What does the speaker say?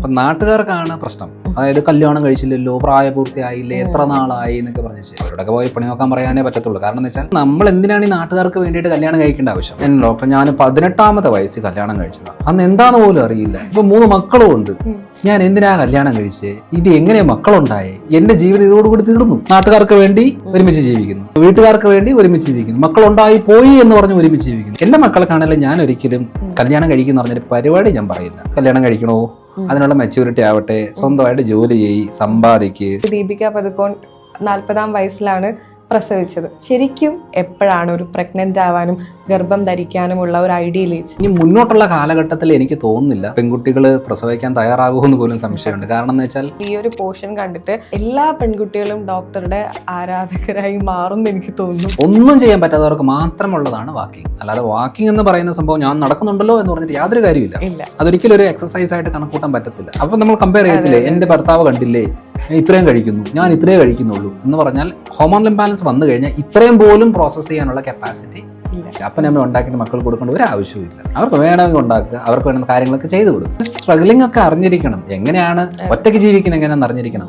അപ്പൊ നാട്ടുകാർക്കാണ് പ്രശ്നം. അതായത് കല്യാണം കഴിച്ചില്ലല്ലോ, പ്രായപൂർത്തിയായില്ലേ, എത്ര നാളായി എന്നൊക്കെ പറഞ്ഞു അവരോടൊക്കെ പോയി പണി നോക്കാൻ പറയാനേ പറ്റത്തുള്ളൂ. കാരണം എന്ന് വെച്ചാൽ നമ്മൾ എന്തിനാണ് ഈ നാട്ടുകാർക്ക് വേണ്ടിയിട്ട് കല്യാണം കഴിക്കേണ്ട ആവശ്യം? എന്നെ ഡോക്ടർ, ഞാൻ 18ാമത്തെ വയസ്സിൽ കല്യാണം കഴിച്ചതാണ്, അന്ന് എന്താന്ന് പോലും അറിയില്ല, ഇപ്പൊ 3 മക്കളും ഉണ്ട്, ഞാൻ എന്തിനാ കല്യാണം കഴിച്ചേ, ഇത് എങ്ങനെയാ മക്കളുണ്ടായേ, എന്റെ ജീവിതം ഇതോടുകൂടി തീർന്നു. നാട്ടുകാർക്ക് വേണ്ടി ഒരുമിച്ച് ജീവിക്കുന്നു, വീട്ടുകാർക്ക് വേണ്ടി ഒരുമിച്ച് ജീവിക്കുന്നു, മക്കളുണ്ടായി പോയി എന്ന് പറഞ്ഞ് ഒരുമിച്ച് ജീവിക്കുന്നു. എന്റെ മക്കൾക്കാണെങ്കിലും ഞാൻ ഒരിക്കലും കല്യാണം കഴിക്കുന്ന പറഞ്ഞൊരു പരിപാടി ഞാൻ പറയില്ല. കല്യാണം കഴിക്കണോ, അതിനുള്ള മെച്യൂരിറ്റി ആവട്ടെ, സ്വന്തമായിട്ട് ജോലി ചെയ്യ്, സമ്പാദിക്കുക. ദീപിക പദുക്കോൺ 40ാം വയസ്സിലാണ് പ്രസവിച്ചത്. ശരിക്കും എപ്പോഴാണ് ഒരു പ്രഗ്നന്റ് ആവാനും ഗർഭം ധരിക്കാനുമുള്ള ഒരു ഐഡിയൽ ഏജ്? ഇനി മുന്നോട്ടുള്ള കാലഘട്ടത്തിൽ എനിക്ക് തോന്നുന്നില്ല പെൺകുട്ടികൾ പ്രസവിക്കാൻ തയ്യാറാകുമെന്ന് പോലും സംശയമുണ്ട്. കാരണം എന്ന് വെച്ചാൽ ഈ ഒരു പോർഷൻ കണ്ടിട്ട് എല്ലാ പെൺകുട്ടികളും ഡോക്ടറുടെ ആരാധകരായി മാറുമെന്ന് എനിക്ക് തോന്നുന്നു. ഒന്നും ചെയ്യാൻ പറ്റാത്തവർക്ക് മാത്രമുള്ളതാണ് വാക്കിംഗ്. അല്ലാതെ വാക്കിംഗ് എന്ന് പറയുന്ന സംഭവം ഞാൻ നടക്കുന്നുണ്ടല്ലോ എന്ന് പറഞ്ഞിട്ട് യാതൊരു കാര്യമില്ല. അതൊരിക്കലും ഒരു എക്സസൈസ് ആയിട്ട് കണക്കൂട്ടാൻ പറ്റത്തില്ല. അപ്പൊ നമ്മൾ കമ്പയർ ചെയ്യത്തില്ലേ, എന്റെ ഭർത്താവ് കണ്ടില്ലേ ഇത്രയും കഴിക്കുന്നു, ഞാൻ ഇത്രയേ കഴിക്കുന്നുള്ളൂ എന്ന് പറഞ്ഞാൽ ഹോർമോണൽ ഇംബാലൻസ് വന്നു കഴിഞ്ഞാൽ ഇത്രയും പോലും പ്രോസസ്സ് ചെയ്യാനുള്ള കപ്പാസിറ്റി അപ്പം നമ്മൾ ഉണ്ടാക്കിയിട്ട് മക്കൾ കൊടുക്കേണ്ട ഒരു ആവശ്യമില്ല. അവർക്ക് വേണമെങ്കിൽ ഉണ്ടാക്കുക, അവർക്ക് വേണ്ട കാര്യങ്ങളൊക്കെ ചെയ്തു കൊടുക്കും. സ്ട്രഗ്ലിംഗ് ഒക്കെ അറിഞ്ഞിരിക്കണം, എങ്ങനെയാണ് ഒറ്റയ്ക്ക് ജീവിക്കുന്നത് എങ്ങനെയാണെന്ന് അറിഞ്ഞിരിക്കണം.